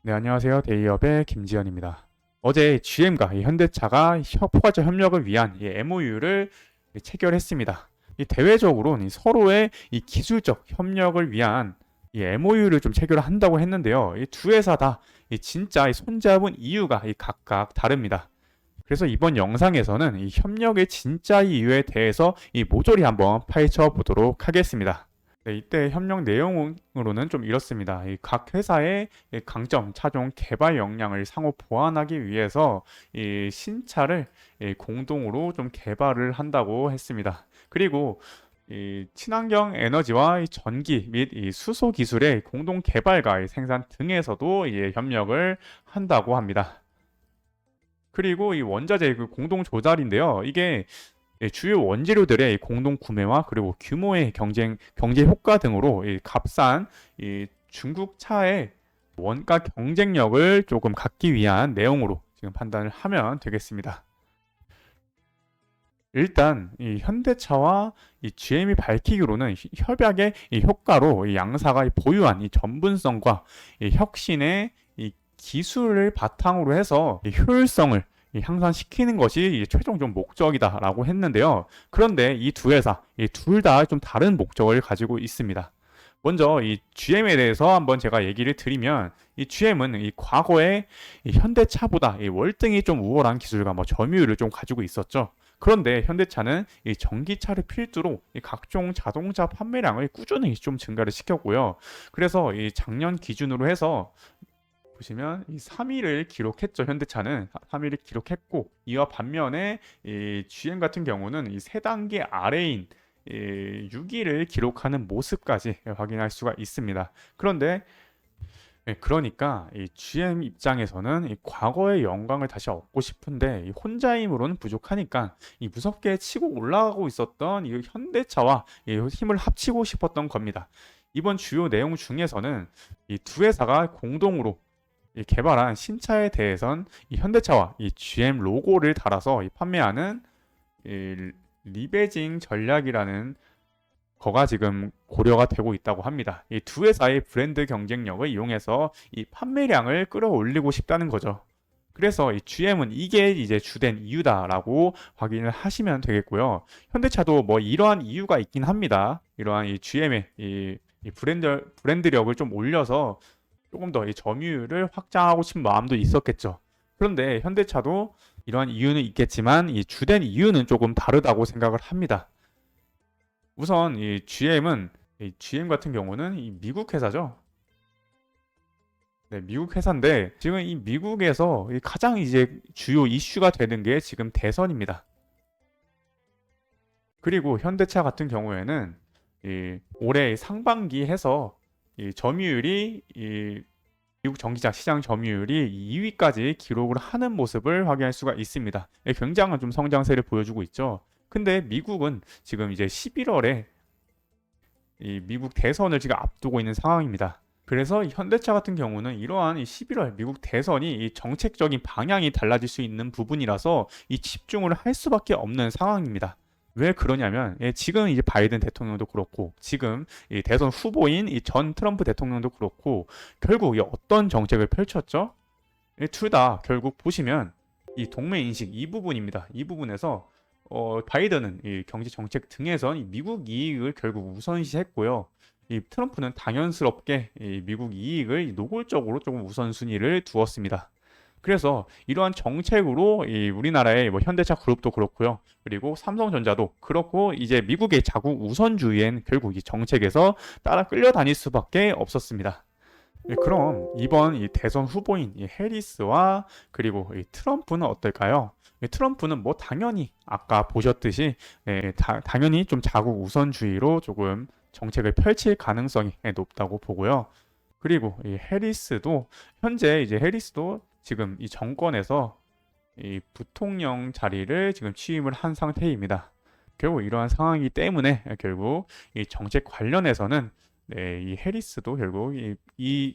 네, 안녕하세요. 데이업의 김지현입니다. 어제 GM과 이 현대차가 포괄적 협력을 위한 이 MOU를 체결했습니다. 이 대외적으로는 서로의 이 기술적 협력을 위한 이 MOU를 좀 체결을 한다고 했는데요. 이 두 회사 다 진짜 손잡은 이유가 각각 다릅니다. 그래서 이번 영상에서는 이 협력의 진짜 이유에 대해서 모조리 한번 파헤쳐 보도록 하겠습니다. 네, 이때 협력 내용으로는 좀 이렇습니다. 이 각 회사의 이 강점, 차종, 개발 역량을 상호 보완하기 위해서 이 신차를 공동으로 좀 개발을 한다고 했습니다. 그리고 이 친환경 에너지와 이 전기 및 이 수소 기술의 공동 개발과 이 생산 등에서도 협력을 한다고 합니다. 그리고 이 원자재 그 공동 조달인데요. 이게 주요 원재료들의 공동 구매와 그리고 규모의 경제 효과 등으로 이 값싼 이 중국 차의 원가 경쟁력을 조금 갖기 위한 내용으로 지금 판단을 하면 되겠습니다. 일단 이 현대차와 이 GM이 밝히기로는 협약의 이 효과로 이 양사가 보유한 이 전문성과 이 혁신의 이 기술을 바탕으로 해서 이 효율성을 향상시키는 것이 최종적 목적이다라고 했는데요. 그런데 이 두 회사, 둘 다 좀 다른 목적을 가지고 있습니다. 먼저 이 GM에 대해서 한번 제가 얘기를 드리면 이 GM은 이 과거에 이 현대차보다 이 월등히 좀 우월한 기술과 뭐 점유율을 좀 가지고 있었죠. 그런데 현대차는 이 전기차를 필두로 이 각종 자동차 판매량을 꾸준히 좀 증가를 시켰고요. 그래서 이 작년 기준으로 해서 보시면 이 3위를 기록했죠. 현대차는 3위를 기록했고 이와 반면에 이 GM 같은 경우는 이 세 단계 아래인 6위를 기록하는 모습까지 확인할 수가 있습니다. 그런데 그러니까 이 GM 입장에서는 이 과거의 영광을 다시 얻고 싶은데 이 혼자 힘으로는 부족하니까 이 무섭게 치고 올라가고 있었던 이 현대차와 이 힘을 합치고 싶었던 겁니다. 이번 주요 내용 중에서는 이 두 회사가 공동으로 이 개발한 신차에 대해선 이 현대차와 이 GM 로고를 달아서 이 판매하는 이 리베징 전략이라는 거가 지금 고려가 되고 있다고 합니다. 이 두 회사의 브랜드 경쟁력을 이용해서 이 판매량을 끌어올리고 싶다는 거죠. 그래서 이 GM은 이게 이제 주된 이유다라고 확인을 하시면 되겠고요. 현대차도 뭐 이러한 이유가 있긴 합니다. 이러한 이 GM의 이 브랜드력을 좀 올려서 조금 더 이 점유율을 확장하고 싶은 마음도 있었겠죠. 그런데 현대차도 이러한 이유는 있겠지만 이 주된 이유는 조금 다르다고 생각을 합니다. 우선 이 GM은 이 GM 같은 경우는 이 미국 회사죠. 네, 미국 회사인데 지금 이 미국에서 이 가장 이제 주요 이슈가 되는 게 지금 대선입니다. 그리고 현대차 같은 경우에는 이 올해 상반기 해서 이 점유율이 이 미국 전기차 시장 점유율이 2위까지 기록을 하는 모습을 확인할 수가 있습니다. 굉장한 좀 성장세를 보여주고 있죠. 근데 미국은 지금 이제 11월에 이 미국 대선을 지금 앞두고 있는 상황입니다. 그래서 현대차 같은 경우는 이러한 이 11월 미국 대선이 이 정책적인 방향이 달라질 수 있는 부분이라서 이 집중을 할 수밖에 없는 상황입니다. 왜 그러냐면 지금 이제 바이든 대통령도 그렇고 지금 이 대선 후보인 이 전 트럼프 대통령도 그렇고 결국 이 어떤 정책을 펼쳤죠? 둘 다 결국 보시면 이 동맹 인식 이 부분입니다. 이 부분에서 바이든은 이 경제 정책 등에선 이 미국 이익을 결국 우선시했고요. 이 트럼프는 당연스럽게 이 미국 이익을 노골적으로 조금 우선순위를 두었습니다. 그래서 이러한 정책으로 이 우리나라의 뭐 현대차 그룹도 그렇고요. 그리고 삼성전자도 그렇고 이제 미국의 자국 우선주의엔 결국 이 정책에서 따라 끌려다닐 수밖에 없었습니다. 그럼 이번 이 대선 후보인 이 해리스와 그리고 이 트럼프는 어떨까요? 트럼프는 뭐 당연히 아까 보셨듯이 당연히 좀 자국 우선주의로 조금 정책을 펼칠 가능성이 높다고 보고요. 그리고 이 해리스도 현재 이제 해리스도 지금 이 정권에서 이 부통령 자리를 지금 취임을 한 상태입니다. 결국 이러한 상황이기 때문에 결국 이 정책 관련해서는 이 해리스도 결국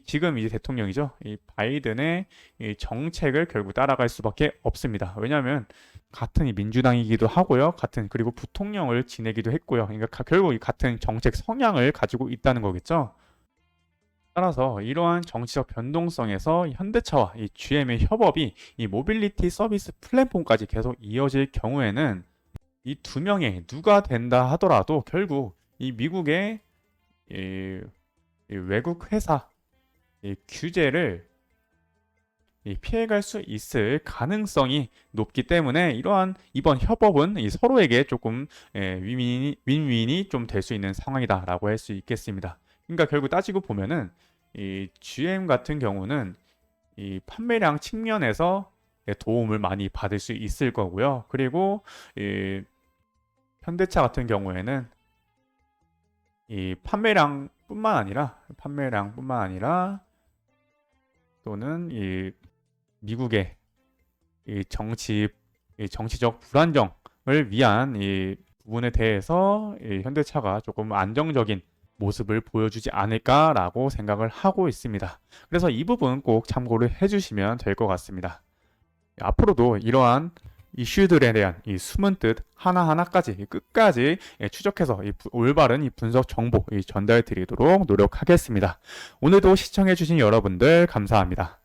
지금 이제 대통령이죠. 이 바이든의 이 정책을 결국 따라갈 수밖에 없습니다. 왜냐하면 같은 이 민주당이기도 하고요. 같은 그리고 부통령을 지내기도 했고요. 그러니까 결국 이 같은 정책 성향을 가지고 있다는 거겠죠. 따라서 이러한 정치적 변동성에서 현대차와 이 GM의 협업이 이 모빌리티 서비스 플랫폼까지 계속 이어질 경우에는 이 두 명의 누가 된다 하더라도 결국 이 미국의 이, 이 외국 회사 이 규제를 피해갈 수 있을 가능성이 높기 때문에 이러한 이번 협업은 이 서로에게 조금 윈윈이 좀 될 수 있는 상황이다라고 할 수 있겠습니다. 그러니까 결국 따지고 보면은 이 GM 같은 경우는 이 판매량 측면에서 도움을 많이 받을 수 있을 거고요. 그리고 이 현대차 같은 경우에는 이 판매량뿐만 아니라 또는 이 미국의 이 정치적 불안정을 위한 이 부분에 대해서 이 현대차가 조금 안정적인 모습을 보여주지 않을까라고 생각을 하고 있습니다. 그래서 이 부분 꼭 참고를 해주시면 될 것 같습니다. 앞으로도 이러한 이슈들에 대한 이 숨은 뜻 하나하나까지 끝까지 추적해서 올바른 이 분석 정보 전달 드리도록 노력하겠습니다. 오늘도 시청해주신 여러분들 감사합니다.